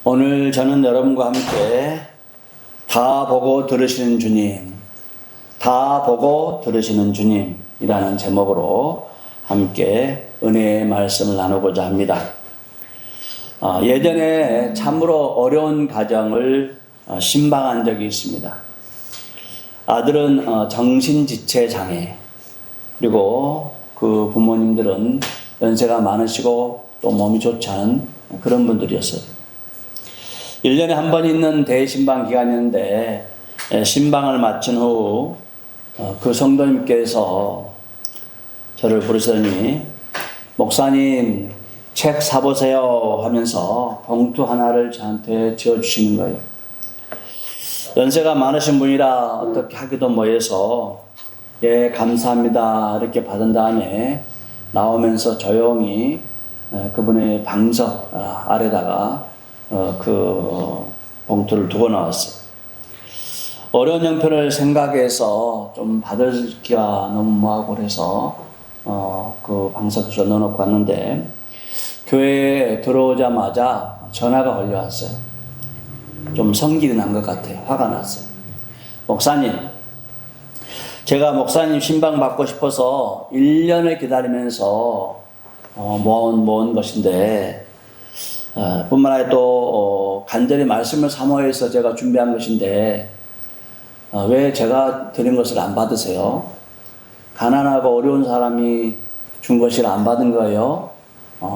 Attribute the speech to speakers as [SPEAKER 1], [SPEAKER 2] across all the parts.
[SPEAKER 1] 오늘 저는 여러분과 함께 다 보고 들으시는 주님, 다 보고 들으시는 주님이라는 제목으로 함께 은혜의 말씀을 나누고자 합니다. 예전에 참으로 어려운 가정을 신방한 적이 있습니다. 아들은 정신지체 장애, 그리고 그 부모님들은 연세가 많으시고 또 몸이 좋지 않은 그런 분들이었어요. 1년에 한 번 있는 대신방 기간이었는데 신방을 마친 후 그 성도님께서 저를 부르시더니 목사님 책 사보세요 하면서 봉투 하나를 저한테 지어주시는 거예요. 연세가 많으신 분이라 어떻게 하기도 뭐해서 예 감사합니다 이렇게 받은 다음에 나오면서 조용히 그분의 방석 아래다가 그 봉투를 두고 나왔어요. 어려운 형편을 생각해서 좀 받을기가 너무 뭐하고 그래서 그 방석에서 넣어놓고 왔는데 교회에 들어오자마자 전화가 걸려왔어요. 좀 성질이 난 것 같아요. 화가 났어요. 목사님, 제가 목사님 신방 받고 싶어서 1년을 기다리면서 모은 것인데 뿐만 아니라 또 간절히 말씀을 사모해서 제가 준비한 것인데 왜 제가 드린 것을 안 받으세요? 가난하고 어려운 사람이 준 것을 안 받은 거예요?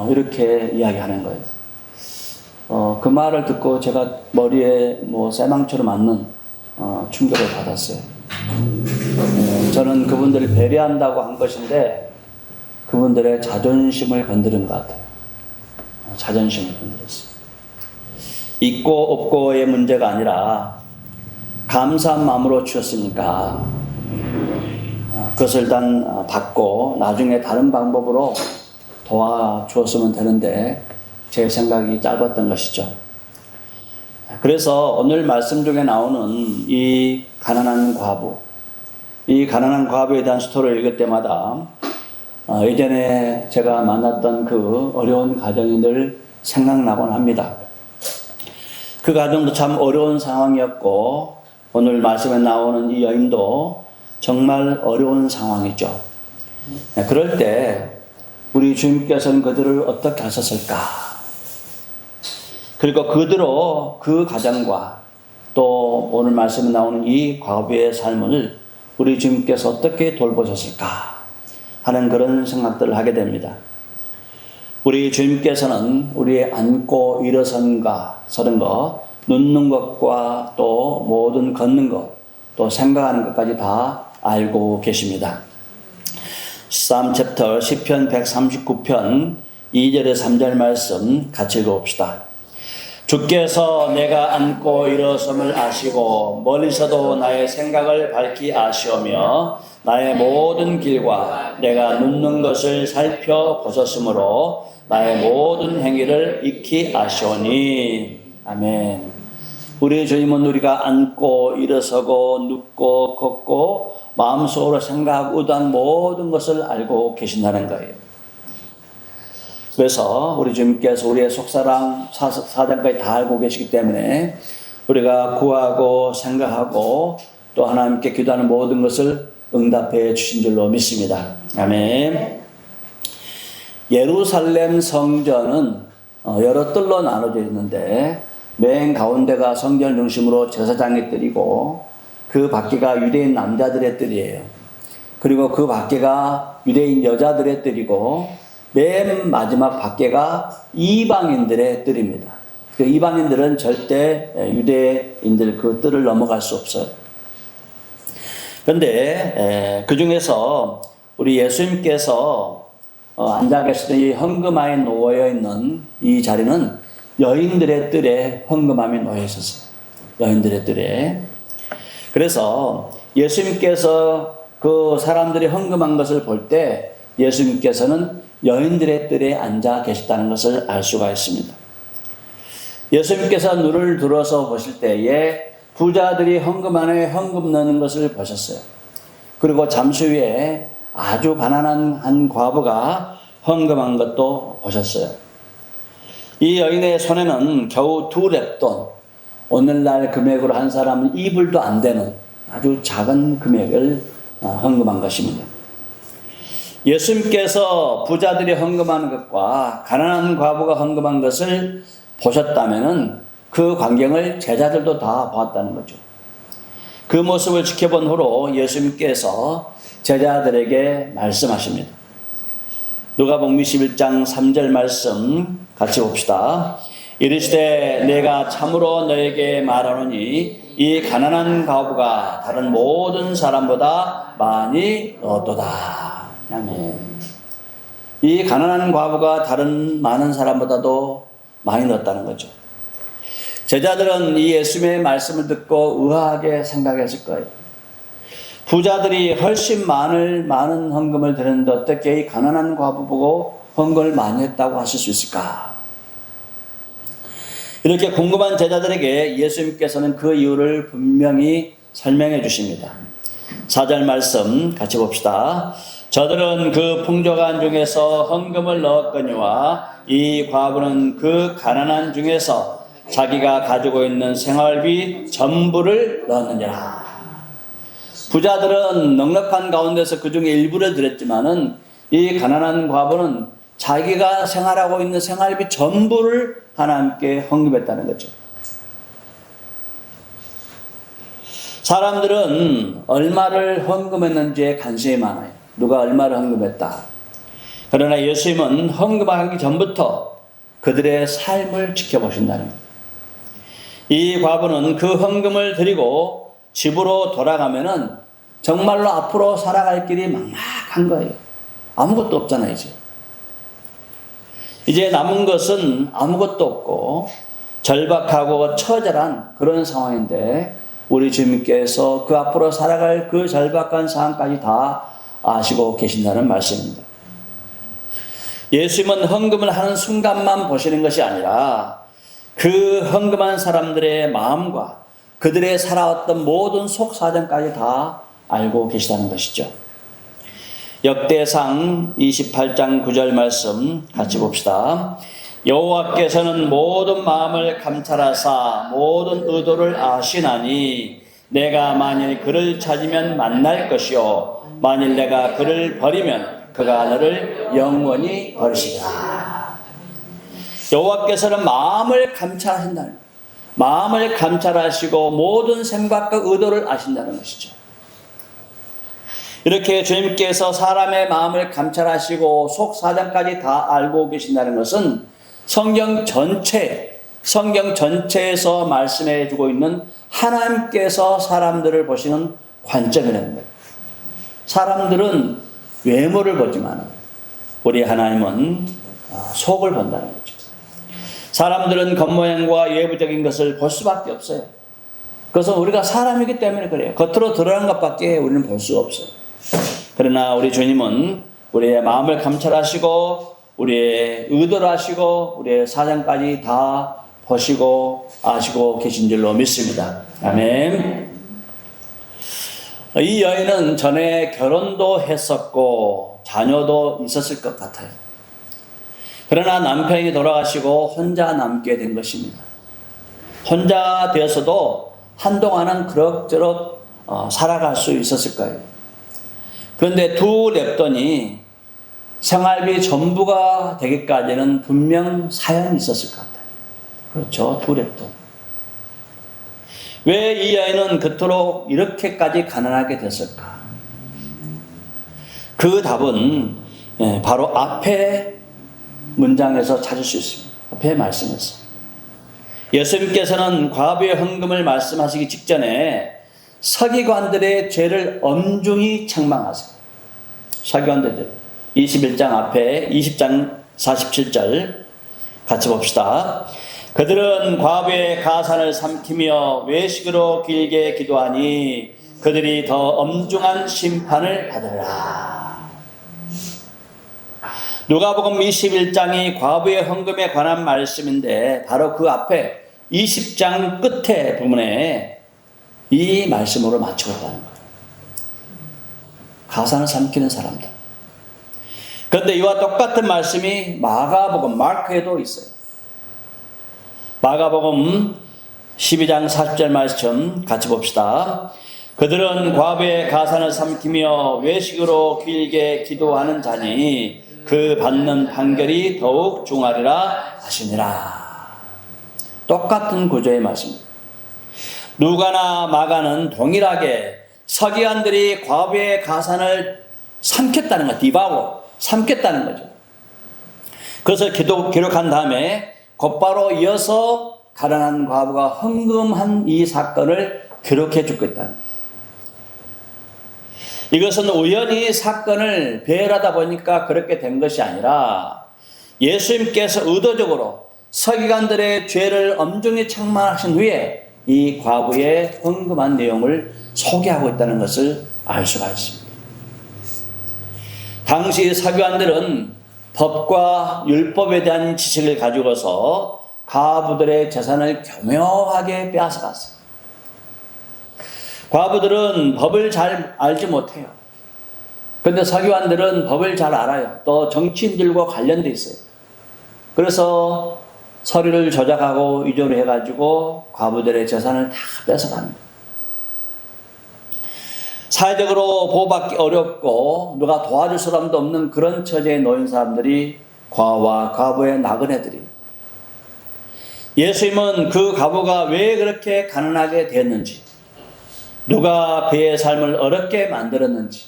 [SPEAKER 1] 이렇게 이야기하는 거예요. 그 말을 듣고 제가 머리에 쇠망처럼 맞는 충격을 받았어요. 저는 그분들을 배려한다고 한 것인데 그분들의 자존심을 건드린 것 같아요. 자존심을 건드렸어요. 있고 없고의 문제가 아니라 감사한 마음으로 주셨으니까 그것을 일단 받고 나중에 다른 방법으로 도와주었으면 되는데 제 생각이 짧았던 것이죠. 그래서 오늘 말씀 중에 나오는 이 가난한 과부에 대한 스토리를 읽을 때마다 예전에 제가 만났던 그 어려운 가정이 늘 생각나곤 합니다. 그 가정도 참 어려운 상황이었고 오늘 말씀에 나오는 이 여인도 정말 어려운 상황이죠. 그럴 때 우리 주님께서는 그들을 어떻게 하셨을까? 그리고 그대로 그 가정과 또 오늘 말씀에 나오는 이 과부의 삶을 우리 주님께서 어떻게 돌보셨을까? 하는 그런 생각들을 하게 됩니다. 우리 주님께서는 우리의 앉고 일어선과 서는 것, 눕는 것과 또 모든 걷는 것, 또 생각하는 것까지 다 알고 계십니다. Psalm chapter 10편 139편 2절에 3절 말씀 같이 읽어봅시다. 주께서 내가 앉고 일어섬을 아시고 멀리서도 나의 생각을 밝히 아시오며 나의 모든 길과 내가 눕는 것을 살펴보셨으므로 나의 모든 행위를 익히 아시오니. 아멘. 우리 주님은 우리가 앉고 일어서고 눕고 걷고 마음속으로 생각하고 의도한 모든 것을 알고 계신다는 거예요. 그래서 우리 주님께서 우리의 속사랑 사정까지 다 알고 계시기 때문에 우리가 구하고 생각하고 또 하나님께 기도하는 모든 것을 응답해 주신 줄로 믿습니다. 아멘. 예루살렘 성전은 여러 뜰로 나눠져 있는데 맨 가운데가 성전 중심으로 제사장의 뜰이고 그 밖에가 유대인 남자들의 뜰이에요. 그리고 그 밖에가 유대인 여자들의 뜰이고 맨 마지막 밖에가 이방인들의 뜰입니다. 그 이방인들은 절대 유대인들 그 뜰을 넘어갈 수 없어요. 그런데 그 중에서 우리 예수님께서 앉아 계시던 이 헌금함이 놓여 있는 이 자리는 여인들의 뜰에 헌금함이 놓여 있었어요. 여인들의 뜰에. 그래서 예수님께서 그 사람들이 헌금한 것을 볼 때 예수님께서는 여인들의 뜰에 앉아 계셨다는 것을 알 수가 있습니다. 예수님께서 눈을 들어서 보실 때에 부자들이 헌금 안에 헌금 넣는 것을 보셨어요. 그리고 잠시 후에 아주 가난한 한 과부가 헌금한 것도 보셨어요. 이 여인의 손에는 겨우 2렙돈, 오늘날 금액으로 한 사람은 이불도 안 되는 아주 작은 금액을 헌금한 것입니다. 예수님께서 부자들이 헌금하는 것과 가난한 과부가 헌금한 것을 보셨다면 그 광경을 제자들도 다 보았다는 거죠. 그 모습을 지켜본 후로 예수님께서 제자들에게 말씀하십니다. 누가복음 21장 3절 말씀 같이 봅시다. 이르시되 내가 참으로 너에게 말하노니 이 가난한 과부가 다른 모든 사람보다 많이 얻도다. 아멘. 이 가난한 과부가 다른 많은 사람보다도 많이 얻었다는 거죠. 제자들은 이 예수님의 말씀을 듣고 의아하게 생각했을 거예요. 부자들이 훨씬 많은 헌금을 드렸는데 어떻게 이 가난한 과부 보고 헌금을 많이 했다고 하실 수 있을까? 이렇게 궁금한 제자들에게 예수님께서는 그 이유를 분명히 설명해 주십니다. 4절 말씀 같이 봅시다. 저들은 그 풍족한 중에서 헌금을 넣었거니와 이 과부는 그 가난한 중에서 자기가 가지고 있는 생활비 전부를 넣었느니라. 부자들은 넉넉한 가운데서 그 중에 일부를 드렸지만은 이 가난한 과부는 자기가 생활하고 있는 생활비 전부를 하나님께 헌금했다는 거죠. 사람들은 얼마를 헌금했는지에 관심이 많아요. 누가 얼마를 헌금했다. 그러나 예수님은 헌금하기 전부터 그들의 삶을 지켜보신다는 거예요. 이 과부는 그 헌금을 드리고 집으로 돌아가면은 정말로 앞으로 살아갈 길이 막막한 거예요. 아무것도 없잖아요, 이제. 이제 남은 것은 아무것도 없고 절박하고 처절한 그런 상황인데 우리 주님께서 그 앞으로 살아갈 그 절박한 상황까지 다 아시고 계신다는 말씀입니다. 예수님은 헌금을 하는 순간만 보시는 것이 아니라 그 헌금한 사람들의 마음과 그들의 살아왔던 모든 속사정까지 다 알고 계시다는 것이죠. 역대상 28장 9절 말씀 같이 봅시다. 여호와께서는 모든 마음을 감찰하사 모든 의도를 아시나니 내가 만일 그를 찾으면 만날 것이요 만일 내가 그를 버리면 그가 너를 영원히 버리시리라. 여호와께서는 마음을 감찰하신다는 거예요. 마음을 감찰하시고 모든 생각과 의도를 아신다는 것이죠. 이렇게 주님께서 사람의 마음을 감찰하시고 속사정까지 다 알고 계신다는 것은 성경 전체에서 말씀해 주고 있는 하나님께서 사람들을 보시는 관점이라는 거예요. 사람들은 외모를 보지만 우리 하나님은 속을 본다는 거죠. 사람들은 겉모양과 외부적인 것을 볼 수밖에 없어요. 그래서 우리가 사람이기 때문에 그래요. 겉으로 드러난 것밖에 우리는 볼 수가 없어요. 그러나 우리 주님은 우리의 마음을 감찰하시고 우리의 의도를 아시고 우리의 사정까지 다 보시고 아시고 계신 줄로 믿습니다. 아멘. 이 여인은 전에 결혼도 했었고 자녀도 있었을 것 같아요. 그러나 남편이 돌아가시고 혼자 남게 된 것입니다. 혼자 되어서도 한동안은 그럭저럭 살아갈 수 있었을 거예요. 그런데 2렙돈이 생활비 전부가 되기까지는 분명 사연이 있었을 것 같아요. 그렇죠. 2렙돈. 왜 이 여인은 그토록 이렇게까지 가난하게 됐을까? 그 답은 바로 앞에 문장에서 찾을 수 있습니다. 앞에 말씀에서. 예수님께서는 과부의 헌금을 말씀하시기 직전에 서기관들의 죄를 엄중히 책망하세요. 서기관들 21장 앞에 20장 47절 같이 봅시다. 그들은 과부의 가산을 삼키며 외식으로 길게 기도하니 그들이 더 엄중한 심판을 받으라. 누가복음 21장이 과부의 헌금에 관한 말씀인데 바로 그 앞에 20장 끝에 부분에 이 말씀으로 맞추고 있다는 거예요. 가산을 삼키는 사람들. 그런데 이와 똑같은 말씀이 마가복음 마크에도 있어요. 마가복음 12장 40절 말씀 같이 봅시다. 그들은 과부의 가산을 삼키며 외식으로 길게 기도하는 자니 그 받는 판결이 더욱 중하리라 하시니라. 똑같은 구조의 말씀. 누가나 마가는 동일하게 서기관들이 과부의 가산을 삼켰다는 거, 디바고 삼켰다는 거죠. 그것을 기록한 다음에 곧바로 이어서 가난한 과부가 헌금한 이 사건을 기록해 주고 있다는 거예요. 이것은 우연히 사건을 배열하다 보니까 그렇게 된 것이 아니라 예수님께서 의도적으로 서기관들의 죄를 엄중히 책망하신 후에 이 과부의 헌금한 내용을 소개하고 있다는 것을 알 수가 있습니다. 당시 서기관들은 법과 율법에 대한 지식을 가지고서 과부들의 재산을 교묘하게 빼앗아갔어요. 과부들은 법을 잘 알지 못해요. 그런데 서기관들은 법을 잘 알아요. 또 정치인들과 관련돼 있어요. 그래서 서류를 조작하고 위조를 해가지고 과부들의 재산을 다 뺏어갑니다. 사회적으로 보호받기 어렵고 누가 도와줄 사람도 없는 그런 처지에 놓인 사람들이 과와 과부의 나그네들이. 예수님은 그 과부가 왜 그렇게 가난하게 됐는지, 누가 그의 삶을 어렵게 만들었는지,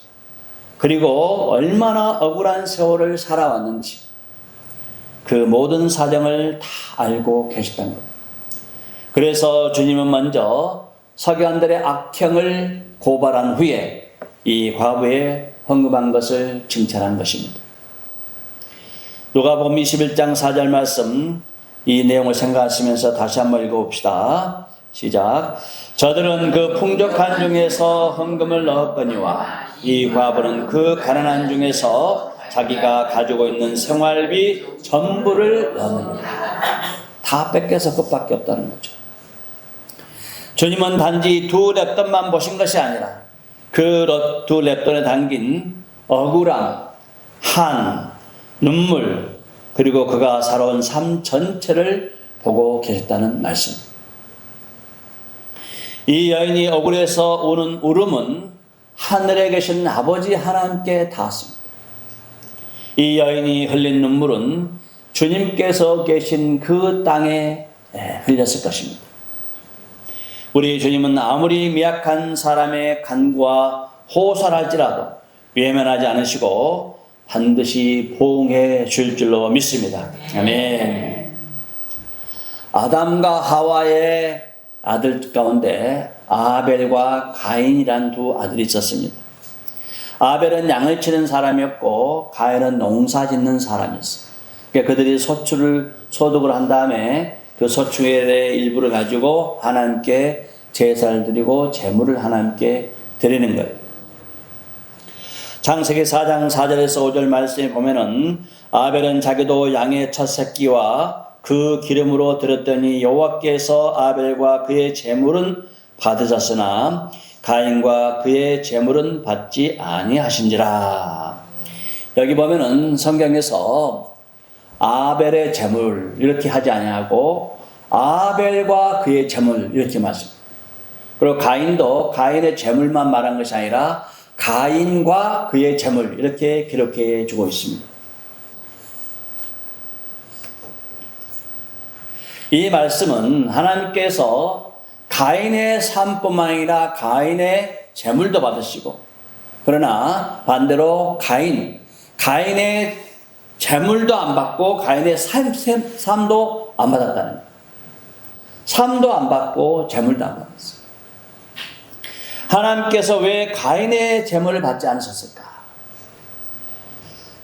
[SPEAKER 1] 그리고 얼마나 억울한 세월을 살아왔는지 그 모든 사정을 다 알고 계셨다는 겁니다. 그래서 주님은 먼저 서기관들의 악행을 고발한 후에 이 과부의 헌금한 것을 칭찬한 것입니다. 누가복음 21장 4절 말씀, 이 내용을 생각하시면서 다시 한번 읽어봅시다. 시작. 저들은 그 풍족한 중에서 헌금을 넣었거니와 이 과부는 그 가난한 중에서 자기가 가지고 있는 생활비 전부를 넣느니라. 다 뺏겨서 끝밖에 없다는 거죠. 주님은 단지 두 랩돈만 보신 것이 아니라 그 두 랩돈에 담긴 억울함, 한, 눈물, 그리고 그가 살아온 삶 전체를 보고 계셨다는 말씀. 이 여인이 억울해서 우는 울음은 하늘에 계신 아버지 하나님께 닿았습니다. 이 여인이 흘린 눈물은 주님께서 계신 그 땅에 흘렸을 것입니다. 우리 주님은 아무리 미약한 사람의 간구와 호소할지라도 외면하지 않으시고 반드시 보응해 줄 줄로 믿습니다. 아멘. 아담과 하와의 아들 가운데 아벨과 가인이란 두 아들이 있었습니다. 아벨은 양을 치는 사람이었고 가인은 농사 짓는 사람이었어요. 그러니까 그들이 소득을 한 다음에 그 소축의 일부를 가지고 하나님께 제사를 드리고 제물을 하나님께 드리는 거예요. 창세기 4장 4절에서 5절 말씀에 보면은 아벨은 자기도 양의 첫 새끼와 그 기름으로 드렸더니 여호와께서 아벨과 그의 제물은 받으셨으나 가인과 그의 제물은 받지 아니하신지라. 여기 보면은 성경에서 아벨의 제물 이렇게 하지 아니하고 아벨과 그의 제물 이렇게 말씀. 그리고 가인도 가인의 제물만 말한 것이 아니라 가인과 그의 제물 이렇게 기록해 주고 있습니다. 이 말씀은 하나님께서 가인의 삶뿐만 아니라 가인의 제물도 받으시고, 그러나 반대로 가인의 제물도 안 받고 가인의 삶도 안 받았다는 거예요. 삶도 안 받고 제물도 안 받았어요. 하나님께서 왜 가인의 제물을 받지 않으셨을까?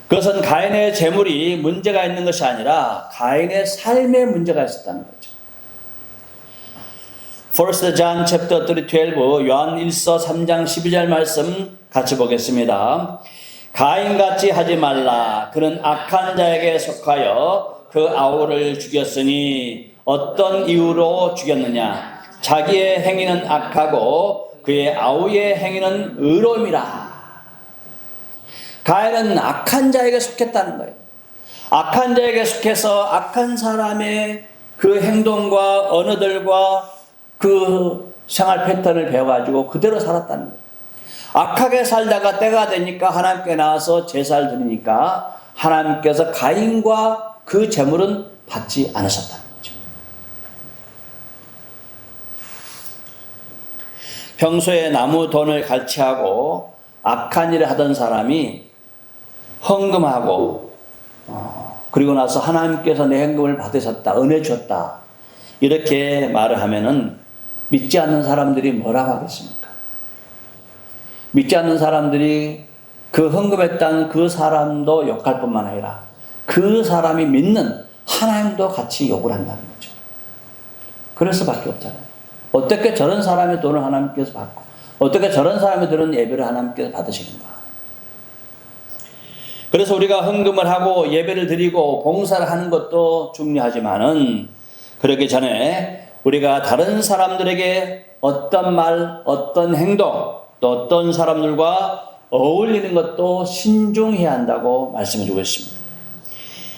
[SPEAKER 1] 그것은 가인의 제물이 문제가 있는 것이 아니라 가인의 삶에 문제가 있었다는 거죠. 1 John chapter 3:12 요한 1서 3장 12절 말씀 같이 보겠습니다. 가인같이 하지 말라. 그는 악한 자에게 속하여 그 아우를 죽였으니 어떤 이유로 죽였느냐? 자기의 행위는 악하고 그의 아우의 행위는 의로움이라. 가인은 악한 자에게 속했다는 거예요. 악한 자에게 속해서 악한 사람의 그 행동과 언어들과 그 생활 패턴을 배워가지고 그대로 살았다는 거예요. 악하게 살다가 때가 되니까 하나님께 나와서 제사를 드리니까 하나님께서 가인과 그 제물은 받지 않으셨다는 거죠. 평소에 나무 돈을 갈취하고 악한 일을 하던 사람이 헌금하고 그리고 나서 하나님께서 내 헌금을 받으셨다, 은혜 주셨다 이렇게 말을 하면은 믿지 않는 사람들이 뭐라고 하겠습니까? 믿지 않는 사람들이 그 헌금했다는 그 사람도 욕할 뿐만 아니라 그 사람이 믿는 하나님도 같이 욕을 한다는 거죠. 그럴 수밖에 없잖아요. 어떻게 저런 사람의 돈을 하나님께서 받고 어떻게 저런 사람이 드는 예배를 하나님께서 받으시는가. 그래서 우리가 헌금을 하고 예배를 드리고 봉사를 하는 것도 중요하지만은 그러기 전에 우리가 다른 사람들에게 어떤 말, 어떤 행동, 또 어떤 사람들과 어울리는 것도 신중해야 한다고 말씀해 주고 있습니다.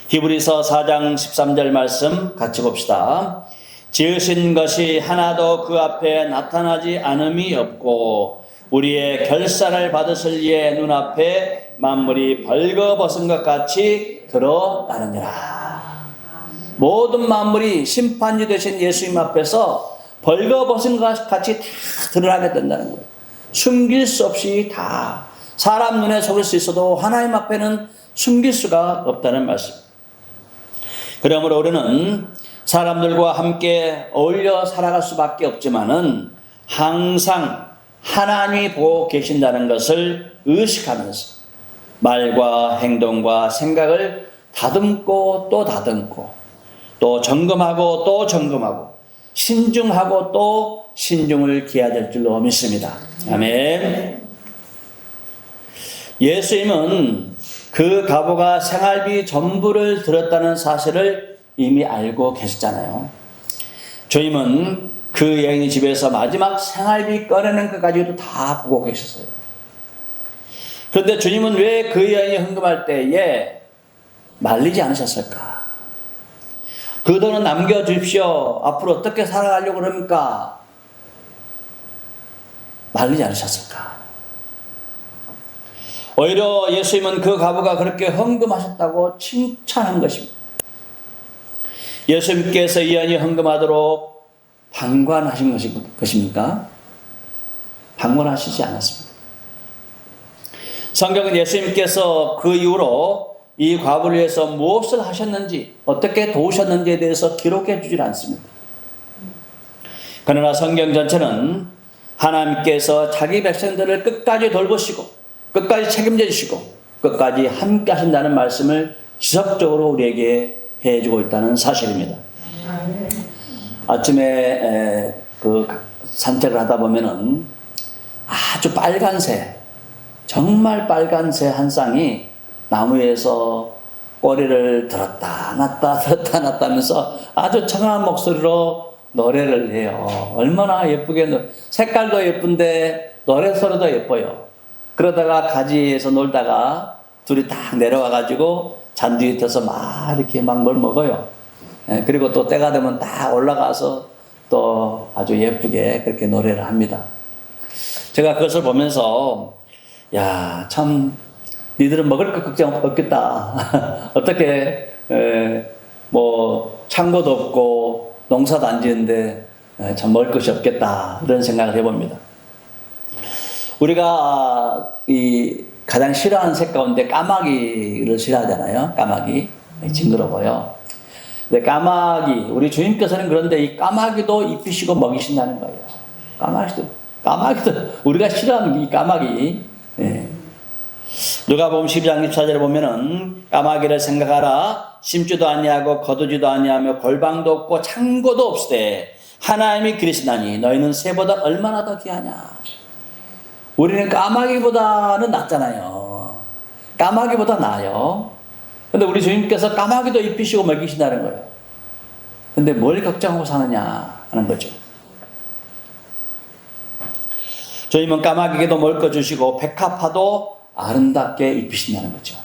[SPEAKER 1] 히브리서 4장 13절 말씀 같이 봅시다. 지으신 것이 하나도 그 앞에 나타나지 않음이 없고 우리의 결산을 받으실 이의 눈앞에 만물이 벌거벗은 것 같이 드러나느니라. 모든 만물이 심판이 되신 예수님 앞에서 벌거벗은 것 같이 다 드러나게 된다는 거예요. 숨길 수 없이 다 사람 눈에 속일 수 있어도 하나님 앞에는 숨길 수가 없다는 말씀. 그러므로 우리는 사람들과 함께 어울려 살아갈 수밖에 없지만은 항상 하나님이 보고 계신다는 것을 의식하면서 말과 행동과 생각을 다듬고 또 다듬고 또 점검하고 또 점검하고 신중하고 또 신중을 기해야 될 줄로 믿습니다. 아멘. 예수님은 그 과부가 생활비 전부를 들었다는 사실을 이미 알고 계셨잖아요. 주님은 그 여인의 집에서 마지막 생활비 꺼내는 것까지도 다 보고 계셨어요. 그런데 주님은 왜 그 여인이 헌금할 때에 말리지 않으셨을까? 그 돈은 남겨주십시오. 앞으로 어떻게 살아가려고 그럽니까? 말리지 않으셨을까? 오히려 예수님은 그 과부가 그렇게 헌금하셨다고 칭찬한 것입니다. 예수님께서 이 여인이 헌금하도록 방관하신 것입니까? 방관하시지 않았습니다. 성경은 예수님께서 그 이후로 이 과부를 위해서 무엇을 하셨는지 어떻게 도우셨는지에 대해서 기록해 주질 않습니다. 그러나 성경 전체는 하나님께서 자기 백성들을 끝까지 돌보시고 끝까지 책임져 주시고 끝까지 함께 하신다는 말씀을 지속적으로 우리에게 해주고 있다는 사실입니다. 아침에 그 산책을 하다 보면은 아주 빨간새, 정말 빨간새 한 쌍이 나무에서 꼬리를 들었다 놨다 들었다 놨다 하면서 아주 청아한 목소리로 노래를 해요. 얼마나 예쁘게, 색깔도 예쁜데 노래 소리도 예뻐요. 그러다가 가지에서 놀다가 둘이 딱 내려와가지고 잔디 밑에서 막 이렇게 막 뭘 먹어요. 그리고 또 때가 되면 딱 올라가서 또 아주 예쁘게 그렇게 노래를 합니다. 제가 그것을 보면서 야, 참 니들은 먹을 것 걱정 없겠다. 어떻게 뭐 창고도 없고 농사도 안 지는데 참 먹을 것이 없겠다 이런 생각을 해봅니다. 우리가 이 가장 싫어하는 색 가운데 까마귀를 싫어하잖아요. 까마귀 징그러워요. 근데 까마귀 우리 주님께서는 그런데 이 까마귀도 입히시고 먹이신다는 거예요. 까마귀도 우리가 싫어하는 이 까마귀. 누가복음 12장 24절에 보면은 까마귀를 생각하라. 심지도 아니하고 거두지도 아니하며 골방도 없고 창고도 없으되 하나님이 그리시나니 너희는 새보다 얼마나 더 귀하냐. 우리는 까마귀보다는 낫잖아요. 까마귀보다 나아요. 근데 우리 주님께서 까마귀도 입히시고 먹이신다는 거예요. 근데 뭘 걱정하고 사느냐 하는 거죠. 주님은 까마귀에게도 먹을 거 주시고 백합화도 아름답게 입히신다는 거죠.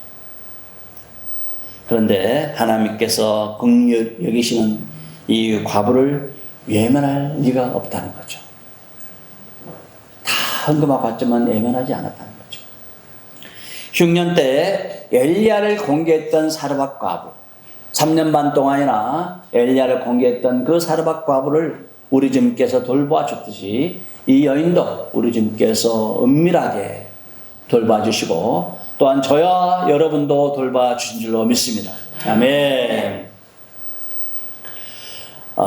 [SPEAKER 1] 그런데 하나님께서 긍휼히 여기시는 이 과부를 외면할 리가 없다는 거죠. 다 헌금하고 왔지만 외면하지 않았다는 거죠. 흉년 때 엘리야를 공개했던 사르밧 과부, 3년 반 동안이나 엘리야를 공개했던 그 사르밧 과부를 우리 주님께서 돌보아 줬듯이 이 여인도 우리 주님께서 은밀하게 돌봐 주시고 또한 저와 여러분도 돌봐 주신 줄로 믿습니다. 아멘.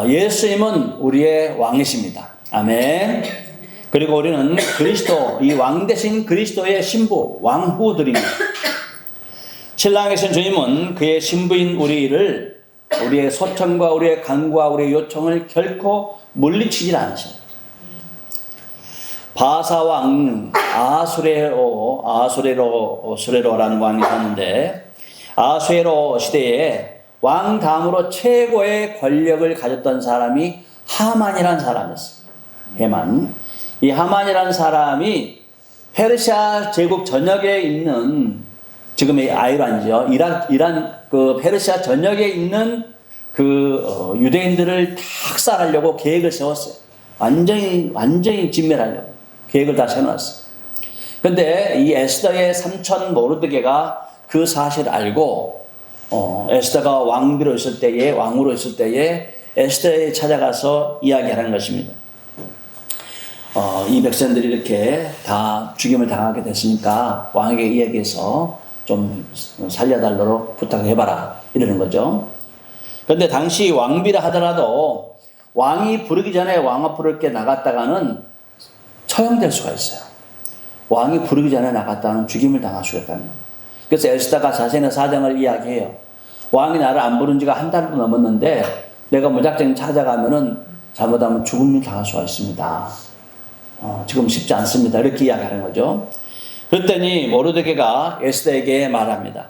[SPEAKER 1] 예수님은 우리의 왕이십니다. 아멘. 그리고 우리는 그리스도, 이 왕 대신 그리스도의 신부, 왕후들입니다. 신랑이신 주님은 그의 신부인 우리를, 우리의 소청과 우리의 간구와 우리의 요청을 결코 물리치질 않으셔요. 바사왕 아수레로라는 왕이 있었는데, 아수에로 시대에 왕 다음으로 최고의 권력을 가졌던 사람이 하만이라는 사람이었어요. 해만. 이 하만이라는 사람이 페르시아 제국 전역에 있는, 지금의 아이란이죠. 이란 그 페르시아 전역에 있는 그 유대인들을 학살하려고 계획을 세웠어요. 완전히 진멸하려고 계획을 다 세워놨어요. 근데 이 에스더의 삼촌 모르드게가 그 사실을 알고 에스더가 왕으로 있을 때에 에스더에 찾아가서 이야기하는 것입니다. 이 백성들이 이렇게 다 죽임을 당하게 됐으니까 왕에게 이야기해서 좀 살려달라고 부탁해봐라 이러는 거죠. 그런데 당시 왕비라 하더라도 왕이 부르기 전에 왕 앞으로 이렇게 나갔다가는 처형될 수가 있어요. 왕이 부르기 전에 나갔다가는 죽임을 당할 수가 있다는 거예요. 그래서 에스더가 자신의 사정을 이야기해요. 왕이 나를 안 부른 지가 한 달도 넘었는데 내가 무작정 찾아가면은 잘못하면 죽음을 당할 수가 있습니다. 지금 쉽지 않습니다. 이렇게 이야기하는 거죠. 그랬더니 모르드게가 에스더에게 말합니다.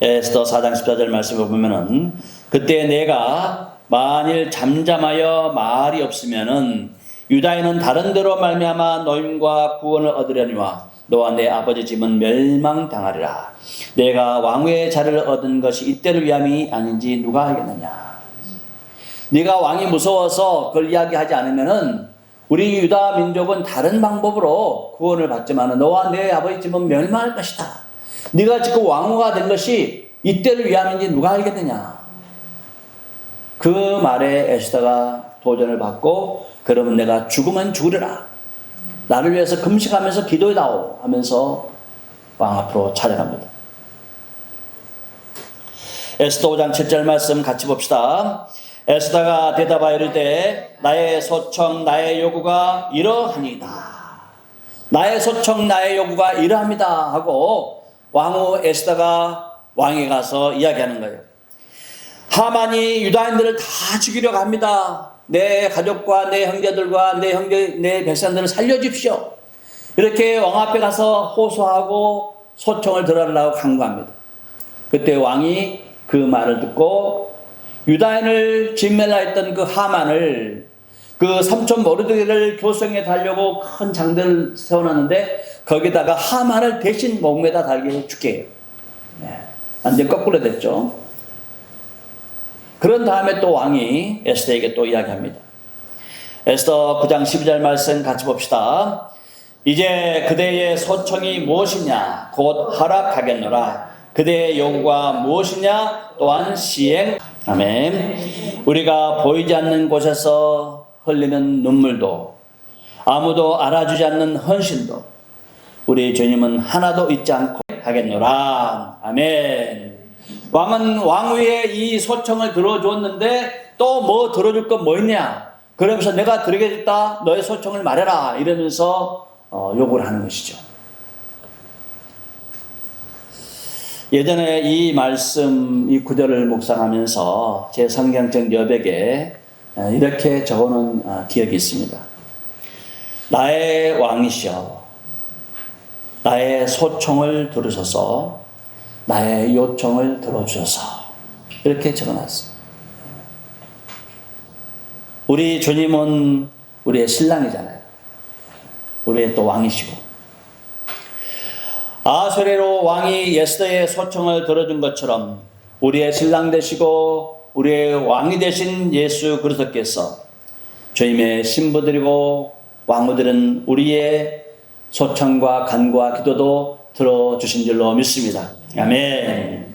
[SPEAKER 1] 에스더 4장 14절 말씀을 보면은 그때 내가 만일 잠잠하여 말이 없으면은 유다인은 다른 데로 말미암아 노임과 구원을 얻으려니와 너와 내 아버지 집은 멸망당하리라. 내가 왕위의 자리를 얻은 것이 이때를 위함이 아닌지 누가 알겠느냐. 네가 왕이 무서워서 그걸 이야기하지 않으면은 우리 유다 민족은 다른 방법으로 구원을 받지만 너와 내 아버지 집은 멸망할 것이다. 네가 지금 왕후가 된 것이 이때를 위함인지 누가 알겠느냐. 그 말에 에스더가 도전을 받고 그러면 내가 죽으면 죽으리라. 나를 위해서 금식하면서 기도해다오 하면서 왕 앞으로 찾아갑니다. 에스더 5장 7절 말씀 같이 봅시다. 에스더가 대답하여 이르되 나의 소청 나의 요구가 이러하니이다. 나의 소청 나의 요구가 이러합니다 하고 왕후 에스더가 왕에 가서 이야기하는 거예요. 하만이 유다인들을 다 죽이려고 합니다. 내 가족과 내 형제들과 내 백성들을 살려주십시오. 이렇게 왕 앞에 가서 호소하고 소청을 들어달라고 간구합니다. 그때 왕이 그 말을 듣고 유다인을 진멸라 했던 그 하만을, 그 삼촌 모르드게를 교성에 달려고 큰 장대를 세워놨는데 거기다가 하만을 대신 목매다 달게 죽게 해요. 완전 거꾸로 됐죠. 그런 다음에 또 왕이 에스더에게 또 이야기합니다. 에스더 9장 12절 말씀 같이 봅시다. 이제 그대의 소청이 무엇이냐 곧 허락하겠노라. 그대의 요구가 무엇이냐 또한 시행. 아멘. 우리가 보이지 않는 곳에서 흘리는 눈물도 아무도 알아주지 않는 헌신도 우리 주님은 하나도 잊지 않고 하겠노라. 아멘. 왕은 왕위의 이 소청을 들어주었는데 또 뭐 들어줄 건 뭐 있냐. 그러면서 내가 드리겠다 너의 소청을 말해라 이러면서 요구를 하는 것이죠. 예전에 이 말씀, 이 구절을 묵상하면서 제 성경책 여백에 이렇게 적어놓은 기억이 있습니다. 나의 왕이시여, 나의 소청을 들으셔서 나의 요청을 들어주셔서 이렇게 적어놨습니다. 우리 주님은 우리의 신랑이잖아요. 우리의 또 왕이시고 아수에로 왕이 에스더의 소청을 들어준 것처럼 우리의 신랑 되시고 우리의 왕이 되신 예수 그리스도께서 주님의 신부들이고 왕후들은 우리의 소청과 간구와 기도도 들어주신 줄로 믿습니다. 아멘.